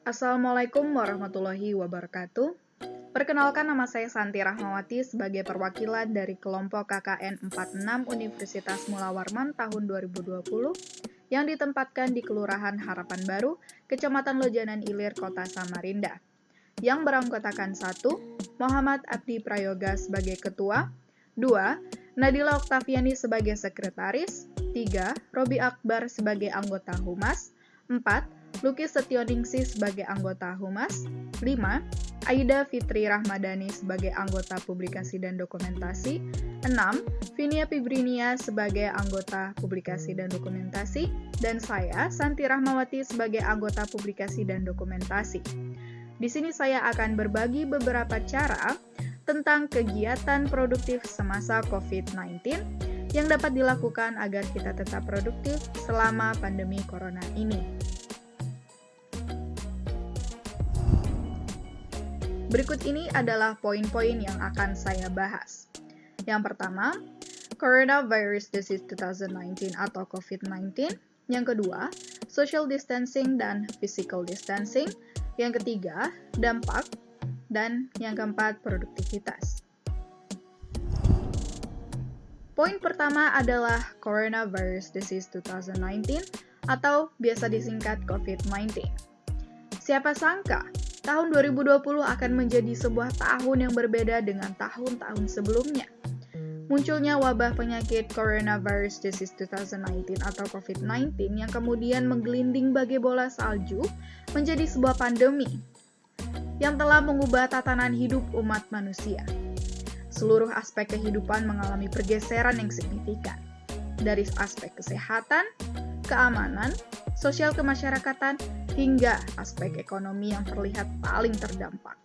Assalamualaikum warahmatullahi wabarakatuh. Perkenalkan, nama saya Santi Rahmawati sebagai perwakilan dari kelompok KKN 46 Universitas Mula Warman tahun 2020 yang ditempatkan di Kelurahan Harapan Baru, Kecamatan Lojanan Ilir, Kota Samarinda. Yang beranggotakan 1. Muhammad Abdi Prayoga sebagai Ketua, 2. Nadila Oktaviani sebagai Sekretaris, 3. Robi Akbar sebagai anggota Humas, 4. Luki Setioningsi sebagai anggota Humas, 5. Aida Fitri Rahmadani sebagai anggota Publikasi dan Dokumentasi, 6. Vinia Pibrinia sebagai anggota Publikasi dan Dokumentasi, dan saya, Santi Rahmawati, sebagai anggota Publikasi dan Dokumentasi. Di sini saya akan berbagi beberapa cara tentang kegiatan produktif semasa COVID-19 yang dapat dilakukan agar kita tetap produktif selama pandemi corona ini. Berikut ini adalah poin-poin yang akan saya bahas. Yang pertama, Coronavirus Disease 2019 atau COVID-19. Yang kedua, Social Distancing dan Physical Distancing. Yang ketiga, dampak. Dan yang keempat, produktivitas. Poin pertama adalah Coronavirus Disease 2019 atau biasa disingkat COVID-19. Siapa sangka tahun 2020 akan menjadi sebuah tahun yang berbeda dengan tahun-tahun sebelumnya. Munculnya wabah penyakit Coronavirus Disease 2019 atau COVID-19 yang kemudian menggelinding bagai bola salju menjadi sebuah pandemi yang telah mengubah tatanan hidup umat manusia. Seluruh aspek kehidupan mengalami pergeseran yang signifikan, dari aspek kesehatan, keamanan, sosial kemasyarakatan, hingga aspek ekonomi yang terlihat paling terdampak.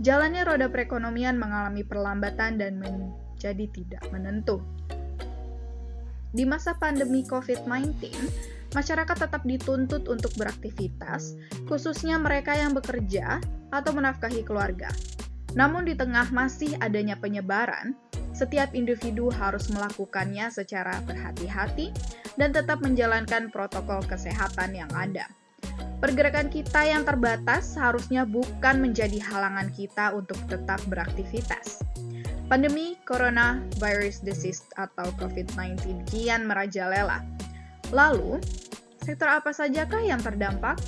Jalannya roda perekonomian mengalami perlambatan dan menjadi tidak menentu. Di masa pandemi COVID-19, masyarakat tetap dituntut untuk beraktivitas, khususnya mereka yang bekerja atau menafkahi keluarga. Namun di tengah masih adanya penyebaran, setiap individu harus melakukannya secara berhati-hati dan tetap menjalankan protokol kesehatan yang ada. Pergerakan kita yang terbatas seharusnya bukan menjadi halangan kita untuk tetap beraktivitas. Pandemi Coronavirus Disease atau COVID-19 kian merajalela. Lalu, sektor apa sajakah yang terdampak?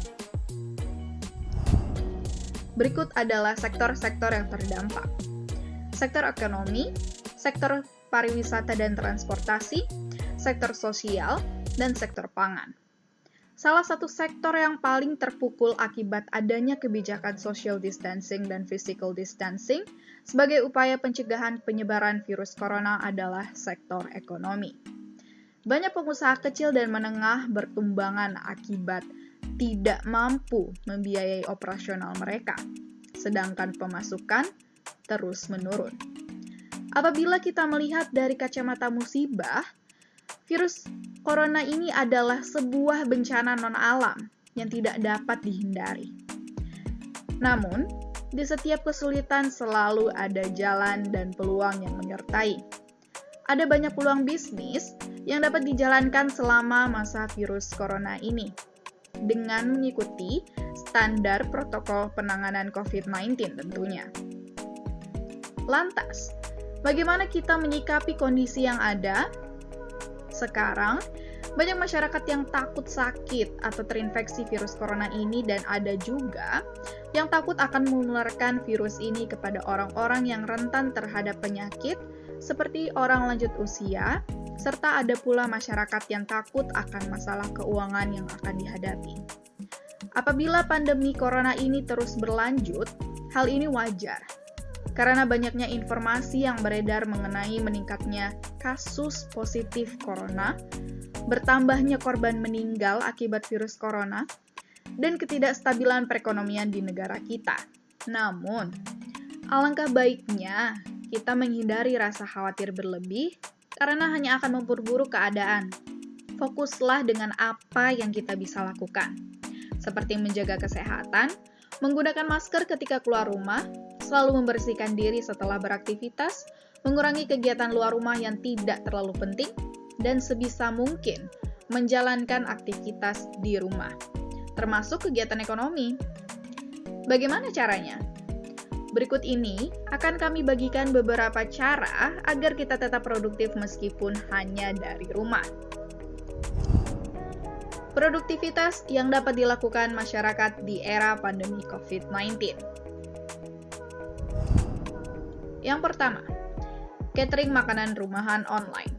Berikut adalah sektor-sektor yang terdampak. Sektor ekonomi, sektor pariwisata dan transportasi, sektor sosial, dan sektor pangan. Salah satu sektor yang paling terpukul akibat adanya kebijakan social distancing dan physical distancing sebagai upaya pencegahan penyebaran virus corona adalah sektor ekonomi. Banyak pengusaha kecil dan menengah bertumbangan akibat tidak mampu membiayai operasional mereka, sedangkan pemasukan terus menurun. Apabila kita melihat dari kacamata musibah, virus corona ini adalah sebuah bencana non-alam yang tidak dapat dihindari. Namun, di setiap kesulitan selalu ada jalan dan peluang yang menyertai. Ada banyak peluang bisnis yang dapat dijalankan selama masa virus corona ini, dengan mengikuti standar protokol penanganan COVID-19 tentunya. Lantas, bagaimana kita menyikapi kondisi yang ada? Sekarang, banyak masyarakat yang takut sakit atau terinfeksi virus corona ini dan ada juga yang takut akan menularkan virus ini kepada orang-orang yang rentan terhadap penyakit seperti orang lanjut usia, serta ada pula masyarakat yang takut akan masalah keuangan yang akan dihadapi. Apabila pandemi corona ini terus berlanjut, hal ini wajar. Karena banyaknya informasi yang beredar mengenai meningkatnya kasus positif corona, bertambahnya korban meninggal akibat virus corona, dan ketidakstabilan perekonomian di negara kita. Namun, alangkah baiknya kita menghindari rasa khawatir berlebih karena hanya akan memperburuk keadaan. Fokuslah dengan apa yang kita bisa lakukan, seperti menjaga kesehatan, menggunakan masker ketika keluar rumah, selalu membersihkan diri setelah beraktivitas, mengurangi kegiatan luar rumah yang tidak terlalu penting, dan sebisa mungkin menjalankan aktivitas di rumah. termasuk kegiatan ekonomi. Bagaimana caranya? Berikut ini akan kami bagikan beberapa cara agar kita tetap produktif meskipun hanya dari rumah. Produktivitas yang dapat dilakukan masyarakat di era pandemi COVID-19. Yang pertama, catering makanan rumahan online.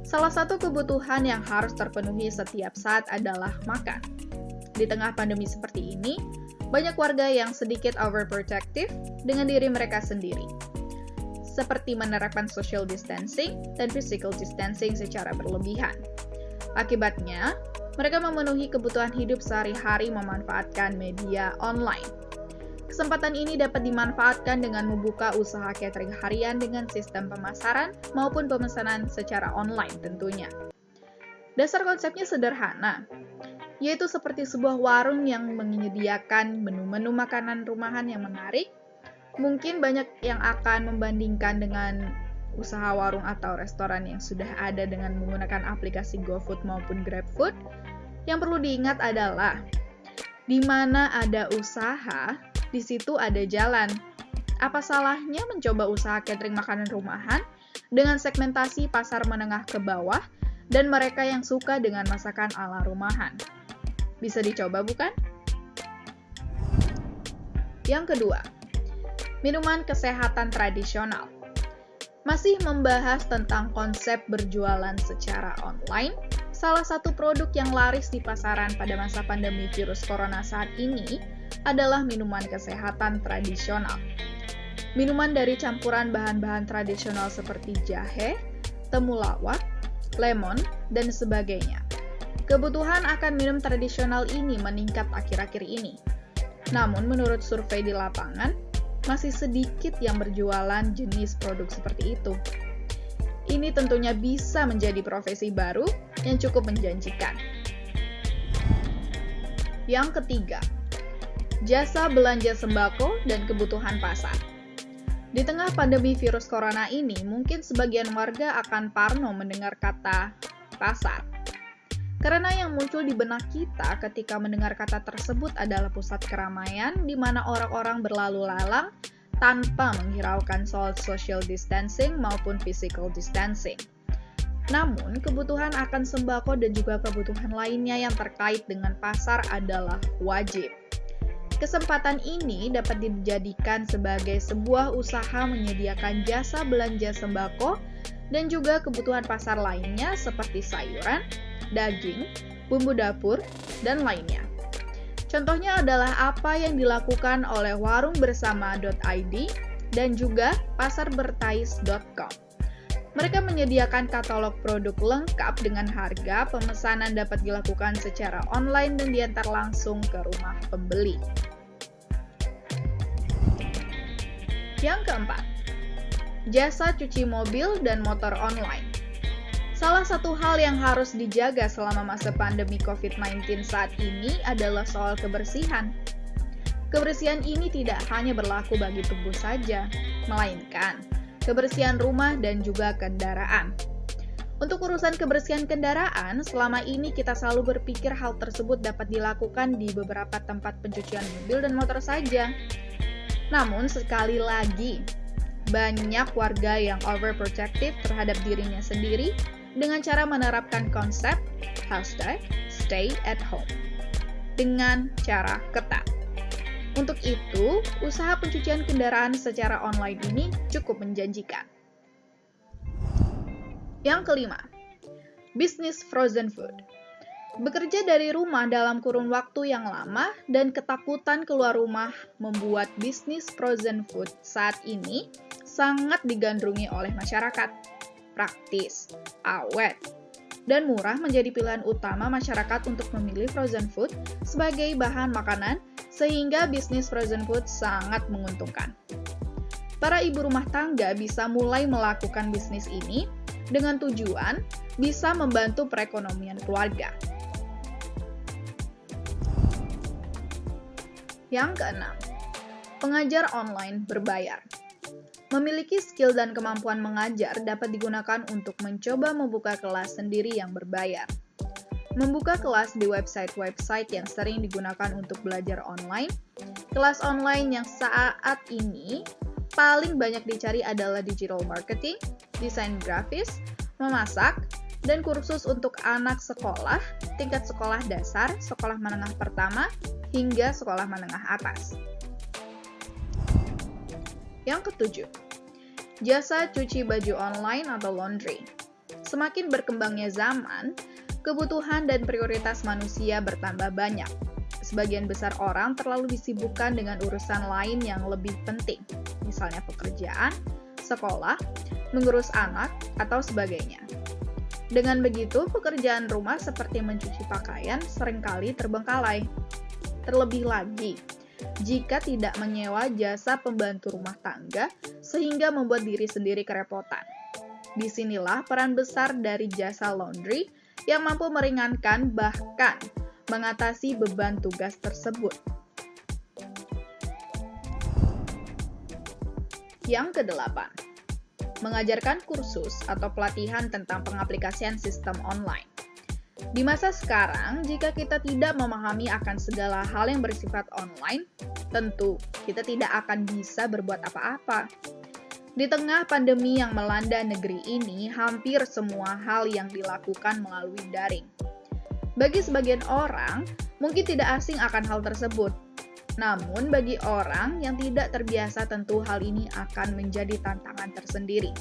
Salah satu kebutuhan yang harus terpenuhi setiap saat adalah makan. Di tengah pandemi seperti ini, banyak warga yang sedikit overprotective dengan diri mereka sendiri, seperti menerapkan social distancing dan physical distancing secara berlebihan. Akibatnya, mereka memenuhi kebutuhan hidup sehari-hari memanfaatkan media online. Kesempatan ini dapat dimanfaatkan dengan membuka usaha catering harian dengan sistem pemasaran maupun pemesanan secara online tentunya. Dasar konsepnya sederhana, yaitu seperti sebuah warung yang menyediakan menu-menu makanan rumahan yang menarik. Mungkin banyak yang akan membandingkan dengan usaha warung atau restoran yang sudah ada dengan menggunakan aplikasi GoFood maupun GrabFood. Yang perlu diingat adalah, di mana ada usaha, di situ ada jalan. Apa salahnya mencoba usaha catering makanan rumahan dengan segmentasi pasar menengah ke bawah dan mereka yang suka dengan masakan ala rumahan? Bisa dicoba, bukan? Yang kedua, minuman kesehatan tradisional. Masih membahas tentang konsep berjualan secara online, salah satu produk yang laris di pasaran pada masa pandemi virus corona saat ini adalah minuman kesehatan tradisional. Minuman dari campuran bahan-bahan tradisional seperti jahe, temulawak, lemon, dan sebagainya. Kebutuhan akan minum tradisional ini meningkat akhir-akhir ini. Namun menurut survei di lapangan, masih sedikit yang berjualan jenis produk seperti itu. Ini tentunya bisa menjadi profesi baru yang cukup menjanjikan. Yang ketiga, jasa belanja sembako dan kebutuhan pasar. Di tengah pandemi virus corona ini, mungkin sebagian warga akan parno mendengar kata pasar. Karena yang muncul di benak kita ketika mendengar kata tersebut adalah pusat keramaian di mana orang-orang berlalu lalang tanpa menghiraukan soal social distancing maupun physical distancing. Namun, kebutuhan akan sembako dan juga kebutuhan lainnya yang terkait dengan pasar adalah wajib. Kesempatan ini dapat dijadikan sebagai sebuah usaha menyediakan jasa belanja sembako dan juga kebutuhan pasar lainnya seperti sayuran, daging, bumbu dapur, dan lainnya. Contohnya adalah apa yang dilakukan oleh warungbersama.id dan juga pasarbertais.com. Mereka menyediakan katalog produk lengkap dengan harga pemesanan dapat dilakukan secara online dan diantar langsung ke rumah pembeli. Yang keempat, jasa cuci mobil dan motor online. Salah satu hal yang harus dijaga selama masa pandemi COVID-19 saat ini adalah soal kebersihan. Kebersihan ini tidak hanya berlaku bagi tubuh saja, melainkan kebersihan rumah dan juga kendaraan. Untuk urusan kebersihan kendaraan, selama ini kita selalu berpikir hal tersebut dapat dilakukan di beberapa tempat pencucian mobil dan motor saja. Namun sekali lagi, banyak warga yang overprotective terhadap dirinya sendiri dengan cara menerapkan konsep #stay at home dengan cara ketat. Untuk itu, usaha pencucian kendaraan secara online ini cukup menjanjikan. Yang kelima, bisnis frozen food. Bekerja dari rumah dalam kurun waktu yang lama dan ketakutan keluar rumah membuat bisnis frozen food saat ini sangat digandrungi oleh masyarakat. Praktis, awet, dan murah menjadi pilihan utama masyarakat untuk memilih frozen food sebagai bahan makanan, sehingga bisnis frozen food sangat menguntungkan. Para ibu rumah tangga bisa mulai melakukan bisnis ini dengan tujuan bisa membantu perekonomian keluarga. Yang keenam, pengajar online berbayar. Memiliki skill dan kemampuan mengajar dapat digunakan untuk mencoba membuka kelas sendiri yang berbayar. membuka kelas di website-website yang sering digunakan untuk belajar online. Kelas online yang saat ini paling banyak dicari adalah digital marketing, desain grafis, memasak, dan kursus untuk anak sekolah, tingkat sekolah dasar, sekolah menengah pertama, hingga sekolah menengah atas. Yang ketujuh, jasa cuci baju online atau laundry. Semakin berkembangnya zaman, kebutuhan dan prioritas manusia bertambah banyak. Sebagian besar orang terlalu disibukkan dengan urusan lain yang lebih penting, misalnya pekerjaan, sekolah, mengurus anak, atau sebagainya. Dengan begitu, pekerjaan rumah seperti mencuci pakaian seringkali terbengkalai. Terlebih lagi, jika tidak menyewa jasa pembantu rumah tangga sehingga membuat diri sendiri kerepotan. Disinilah peran besar dari jasa laundry yang mampu meringankan bahkan mengatasi beban tugas tersebut. Yang kedelapan, mengajarkan kursus atau pelatihan tentang pengaplikasian sistem online. Di masa sekarang, jika kita tidak memahami akan segala hal yang bersifat online, tentu kita tidak akan bisa berbuat apa-apa. Di tengah pandemi yang melanda negeri ini, hampir semua hal yang dilakukan melalui daring. Bagi sebagian orang, mungkin tidak asing akan hal tersebut. Namun, bagi orang yang tidak terbiasa, tentu hal ini akan menjadi tantangan tersendiri.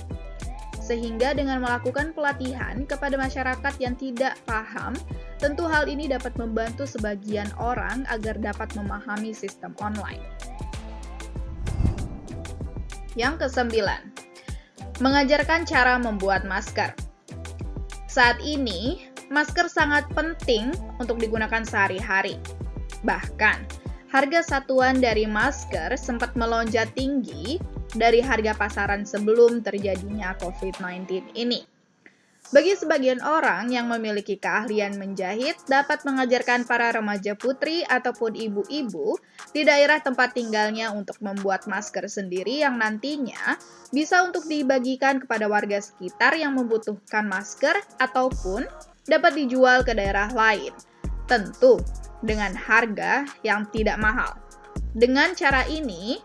Sehingga dengan melakukan pelatihan kepada masyarakat yang tidak paham, tentu hal ini dapat membantu sebagian orang agar dapat memahami sistem online. Yang kesembilan, mengajarkan cara membuat masker. Saat ini, masker sangat penting untuk digunakan sehari-hari. Bahkan, harga satuan dari masker sempat melonjak tinggi dari harga pasaran sebelum terjadinya COVID-19 ini. Bagi sebagian orang yang memiliki keahlian menjahit, dapat mengajarkan para remaja putri ataupun ibu-ibu di daerah tempat tinggalnya untuk membuat masker sendiri yang nantinya bisa untuk dibagikan kepada warga sekitar yang membutuhkan masker ataupun dapat dijual ke daerah lain. Tentu dengan harga yang tidak mahal. Dengan cara ini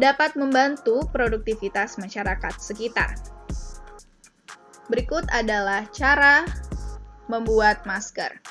dapat membantu produktivitas masyarakat sekitar. Berikut adalah cara membuat masker.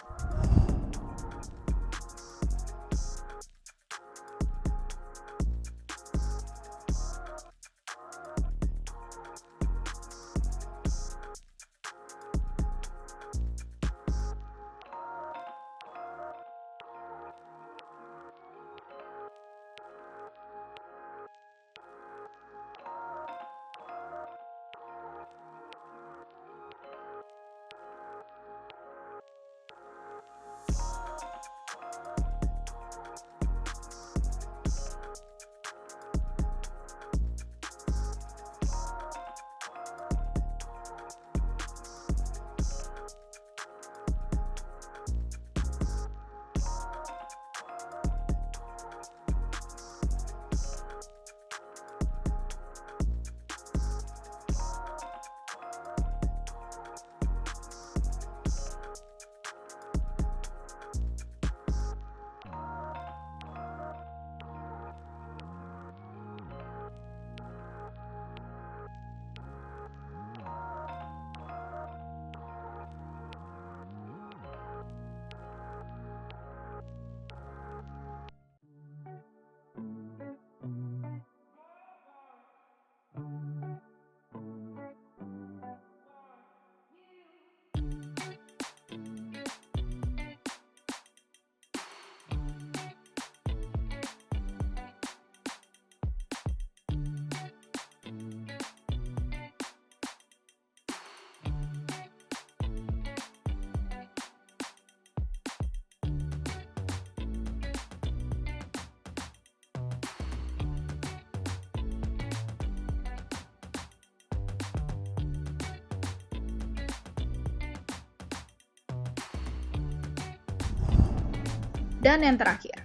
Dan yang terakhir,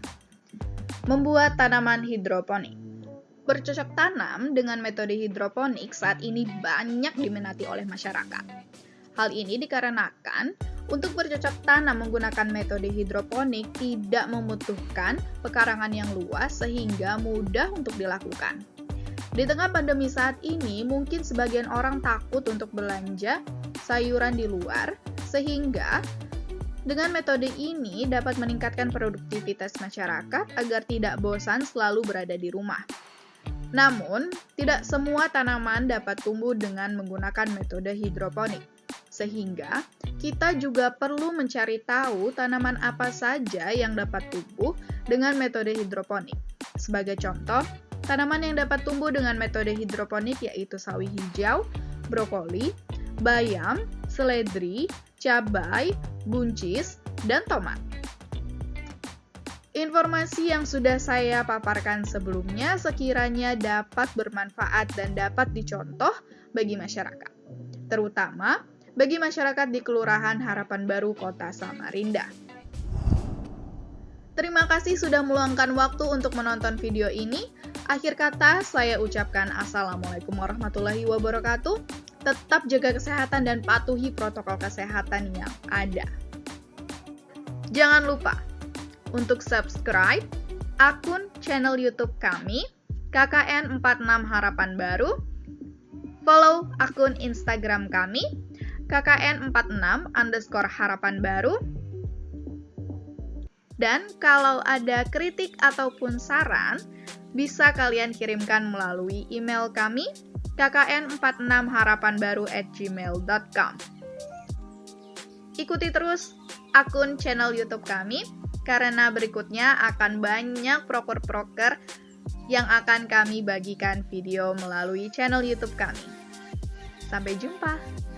membuat tanaman hidroponik. Bercocok tanam dengan metode hidroponik saat ini banyak diminati oleh masyarakat. Hal ini dikarenakan Untuk bercocok tanam menggunakan metode hidroponik tidak membutuhkan pekarangan yang luas sehingga mudah untuk dilakukan. Di tengah pandemi saat ini, mungkin sebagian orang takut untuk belanja sayuran di luar, sehingga dengan metode ini dapat meningkatkan produktivitas masyarakat agar tidak bosan selalu berada di rumah. Namun, tidak semua tanaman dapat tumbuh dengan menggunakan metode hidroponik. Sehingga, kita juga perlu mencari tahu tanaman apa saja yang dapat tumbuh dengan metode hidroponik. Sebagai contoh, tanaman yang dapat tumbuh dengan metode hidroponik yaitu sawi hijau, brokoli, bayam, seledri, cabai, buncis, dan tomat. Informasi yang sudah saya paparkan sebelumnya sekiranya dapat bermanfaat dan dapat dicontoh bagi masyarakat, terutama bagi masyarakat di Kelurahan Harapan Baru, Kota Samarinda. Terima kasih sudah meluangkan waktu untuk menonton video ini. Akhir kata, saya ucapkan Assalamualaikum warahmatullahi wabarakatuh. Tetap jaga kesehatan dan patuhi protokol kesehatan yang ada. Jangan lupa untuk subscribe akun channel YouTube kami, KKN 46 Harapan Baru, follow akun Instagram kami, KKN46_Harapan Baru. Dan kalau ada kritik ataupun saran, bisa kalian kirimkan melalui email kami, kkn46harapanbaru@gmail.com. Ikuti terus akun channel YouTube kami, karena berikutnya akan banyak proker-proker yang akan kami bagikan video melalui channel YouTube kami. Sampai jumpa!